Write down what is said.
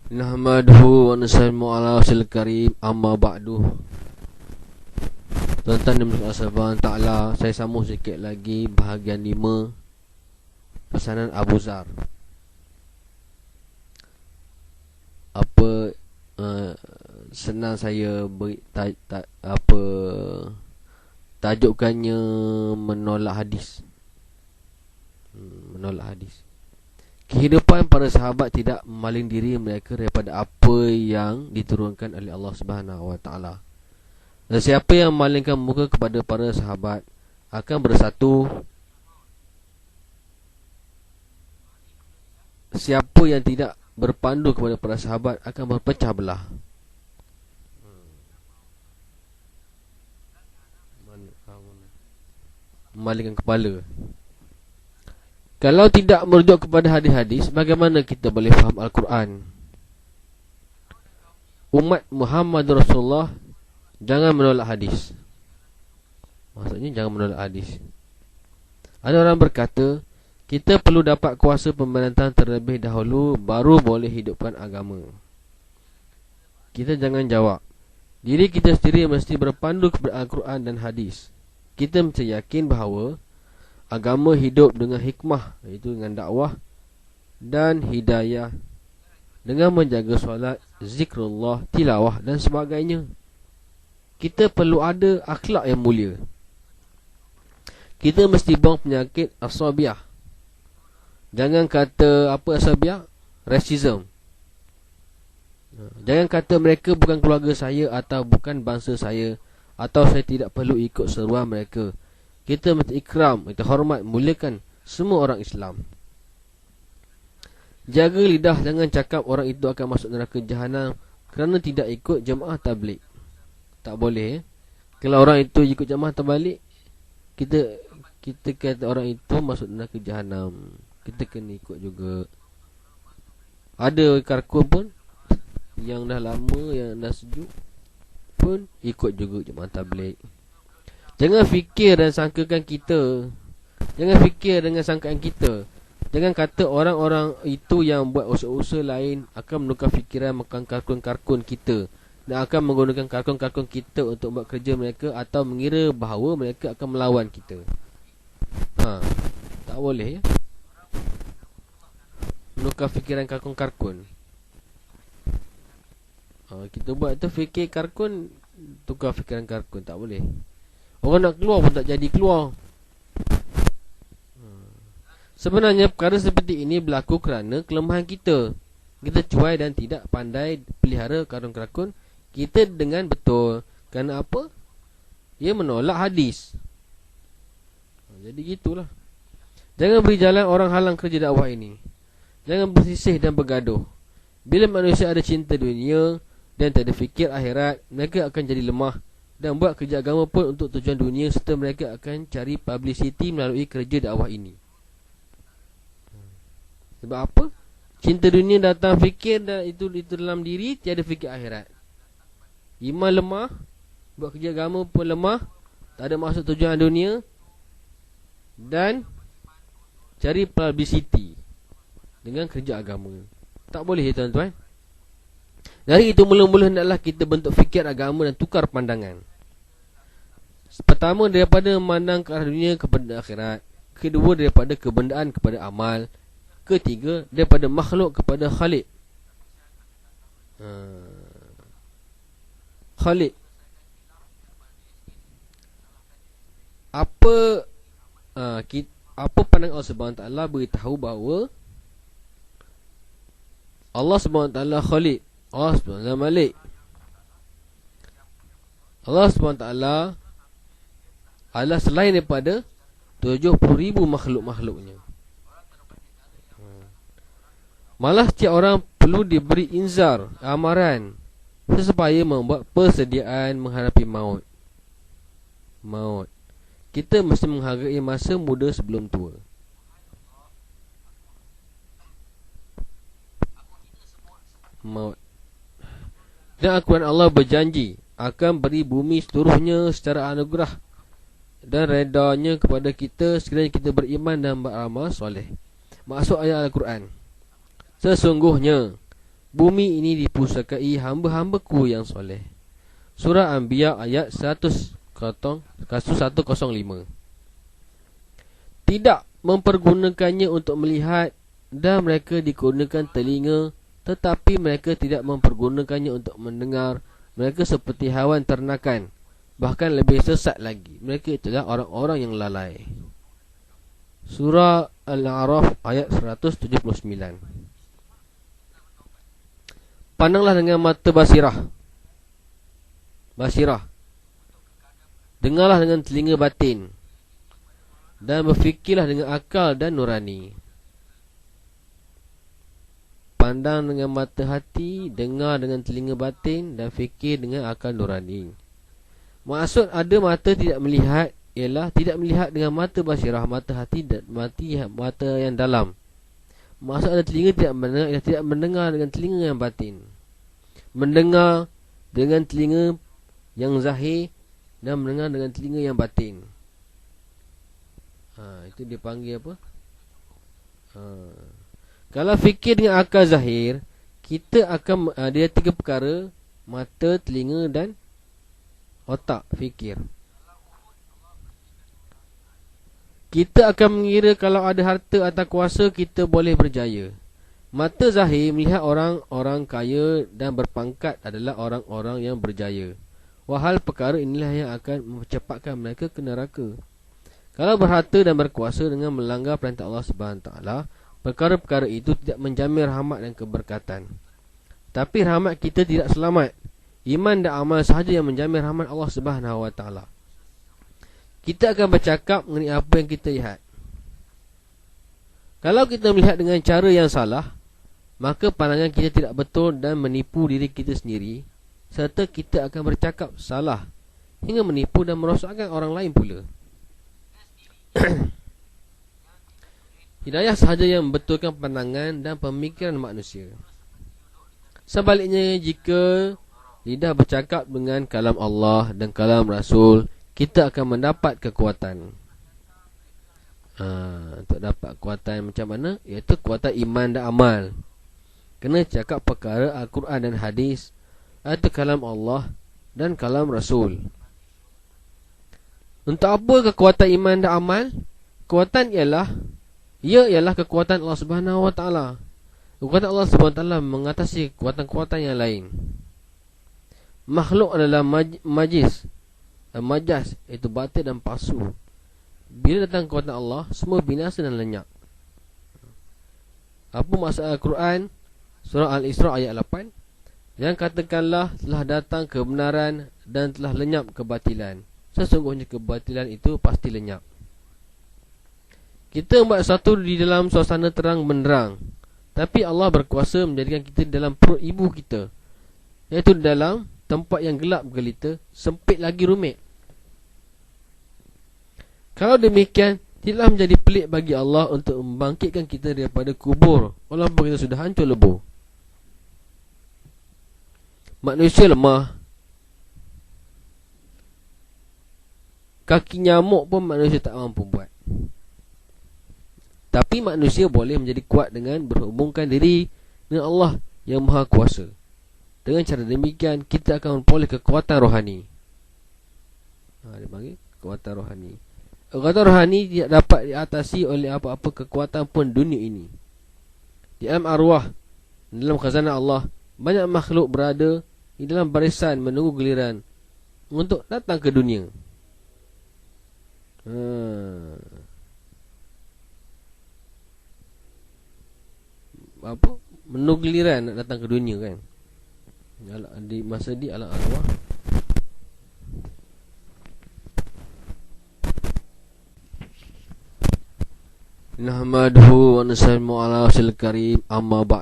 Nahmaduhu wa nusallimu ala rasulil karim, amma ba'du. Tuan-tuan dan puan subhanahu ta'ala, saya sambung sikit lagi bahagian 5 pesanan Abu Zar. Apa senang saya beri tajukannya menolak hadis. Menolak hadis. Kehidupan para sahabat tidak memaling diri mereka daripada apa yang diturunkan oleh Allah Subhanahu wa taala. Dan siapa yang memalingkan muka kepada para sahabat akan bersatu. Siapa yang tidak berpandu kepada para sahabat akan berpecah belah. Memalingkan kepala. Kalau tidak merujuk kepada hadis-hadis, bagaimana kita boleh faham Al-Quran? Umat Muhammad Rasulullah jangan menolak hadis. Maksudnya jangan menolak hadis. Ada orang berkata, kita perlu dapat kuasa pemerintahan terlebih dahulu, baru boleh hidupkan agama. Kita jangan jawab, diri kita sendiri mesti berpandu kepada Al-Quran dan hadis. Kita mesti yakin bahawa agama hidup dengan hikmah, iaitu dengan dakwah dan hidayah, dengan menjaga solat, zikrullah, tilawah dan sebagainya. Kita perlu ada akhlak yang mulia. Kita mesti buang penyakit asabiah. Jangan kata apa asabiah? Racism. Jangan kata mereka bukan keluarga saya, atau bukan bangsa saya, atau saya tidak perlu ikut seruan mereka. Kita mesti ikram, kita hormat, muliakan semua orang Islam. Jaga lidah, jangan cakap orang itu akan masuk neraka jahanam kerana tidak ikut jemaah tabligh. Tak boleh. Kalau orang itu ikut jemaah tabligh, kita kata orang itu masuk neraka jahanam, kita kena ikut juga. Ada karkun pun yang dah lama, yang dah sejuk pun ikut juga jemaah tabligh. Jangan fikir dan sangkakan kita. Jangan fikir dengan sangkaan kita. Jangan kata orang-orang itu yang buat usaha-usaha lain akan menukar fikiran makan karkun-karkun kita dan akan menggunakan karkun-karkun kita untuk buat kerja mereka, atau mengira bahawa mereka akan melawan kita. Tak boleh ya, menukar fikiran karkun-karkun. Kita buat tu fikir karkun, tukar fikiran karkun, tak boleh. Orang nak keluar pun tak jadi keluar. Sebenarnya perkara seperti ini berlaku kerana kelemahan kita. Kita cuai dan tidak pandai pelihara karkun-karkun kita dengan betul. Kerana apa? Ia menolak hadis. Jadi gitulah. Jangan beri jalan orang halang kerja dakwah ini. Jangan bersisih dan bergaduh. Bila manusia ada cinta dunia dan tak ada fikir akhirat, mereka akan jadi lemah dan buat kerja agama pun untuk tujuan dunia, serta mereka akan cari publicity melalui kerja dakwah ini. Sebab apa? Cinta dunia datang fikir, dan itu dalam diri, tiada fikir akhirat. Iman lemah, buat kerja agama pun lemah, tak ada maksud tujuan dunia, dan cari publicity dengan kerja agama. Tak boleh ya tuan-tuan. Dari itu mula-mula hendaklah kita bentuk fikir agama dan tukar pandangan. Pertama, daripada memandang ke arah dunia kepada akhirat. Kedua, daripada kebendaan kepada amal. Ketiga, daripada makhluk kepada Khalik. Khalik. Apa pandangan Allah Subhanahu Taala beritahu bahawa Allah Subhanahu Taala Khalik, Allah Subhanahu Taala Malik. Allah Subhanahu Taala adalah selain daripada 70,000 makhluk-makhluknya. Malah setiap orang perlu diberi inzar, amaran, supaya membuat persediaan menghadapi maut. Kita mesti menghargai masa muda sebelum tua. Maut. Dan Al-Quran Allah berjanji akan beri bumi seluruhnya secara anugerah dan redanya kepada kita sekiranya kita beriman dan beramal soleh. Maksud ayat Al-Quran, sesungguhnya bumi ini dipusakai hamba-hambaku yang soleh. Surah Anbiya ayat 105. Tidak mempergunakannya untuk melihat, dan mereka digunakan telinga, tetapi mereka tidak mempergunakannya untuk mendengar. Mereka seperti haiwan ternakan, bahkan lebih sesat lagi. Mereka itulah orang-orang yang lalai. Surah Al-A'raf ayat 179. Pandanglah dengan mata basirah. Dengarlah dengan telinga batin, dan berfikirlah dengan akal dan nurani. Pandang dengan mata hati, dengar dengan telinga batin, dan fikir dengan akal nurani. Maksud ada mata tidak melihat ialah tidak melihat dengan mata basirah, mata hati dan mata yang dalam. Maksud ada telinga tidak mendengar ialah tidak mendengar dengan telinga yang batin. Mendengar dengan telinga yang zahir dan mendengar dengan telinga yang batin. Itu dia panggil apa? Kalau fikir dengan akal zahir, kita akan dia tiga perkara: mata, telinga dan otak fikir. Kita akan mengira kalau ada harta atau kuasa, kita boleh berjaya. Mata zahir melihat orang-orang kaya dan berpangkat adalah orang-orang yang berjaya. Wahal perkara inilah yang akan mencepatkan mereka ke neraka. Kalau berharta dan berkuasa dengan melanggar perintah Allah SWT, perkara-perkara itu tidak menjamin rahmat dan keberkatan. Tapi rahmat kita tidak selamat. Iman dan amal sahaja yang menjamin rahmat Allah SWT. Kita akan bercakap mengenai apa yang kita lihat. Kalau kita melihat dengan cara yang salah, maka pandangan kita tidak betul dan menipu diri kita sendiri, serta kita akan bercakap salah hingga menipu dan merosakkan orang lain pula. Hidayah sahaja yang membetulkan pandangan dan pemikiran manusia. Sebaliknya, jika lidah bercakap dengan kalam Allah dan kalam Rasul, kita akan mendapat kekuatan. Untuk dapat kekuatan macam mana? Iaitu kekuatan iman dan amal. Kena cakap perkara Al-Quran dan hadis, atau kalam Allah dan kalam Rasul. Untuk apa kekuatan iman dan amal? Kekuatan ialah kekuatan Allah Subhanahu Wa Taala. Kekuatan Allah Subhanahu Wa Taala mengatasi kekuatan-kekuatan yang lain. Makhluk adalah majas, iaitu batil dan palsu. Bila datang kekuatan Allah, semua binasa dan lenyap. Apa maksud Al-Quran? Surah Al-Isra ayat 8. Dan katakanlah telah datang kebenaran dan telah lenyap kebatilan. Sesungguhnya kebatilan itu pasti lenyap. Kita membuat sesuatu di dalam suasana terang benderang, tapi Allah berkuasa menjadikan kita dalam perut ibu kita, iaitu dalam tempat yang gelap gelita, sempit lagi rumit. Kalau demikian, tidaklah menjadi pelik bagi Allah untuk membangkitkan kita daripada kubur, walaupun kita sudah hancur lebur. Manusia lemah. Kaki nyamuk pun manusia tak mampu buat. Tapi manusia boleh menjadi kuat dengan berhubungkan diri dengan Allah yang Maha Kuasa. Dengan cara demikian, kita akan memperoleh kekuatan rohani. Dia panggil kekuatan rohani. Kekuatan rohani tidak dapat diatasi oleh apa-apa kekuatan pun dunia ini. Di alam arwah, dalam khazanah Allah, banyak makhluk berada di dalam barisan menunggu giliran untuk datang ke dunia. Menunggu giliran nak datang ke dunia kan. Di masa di alam arwah. Nahmaduhu wa nusallimu ala rasulil karim, amma ba'd.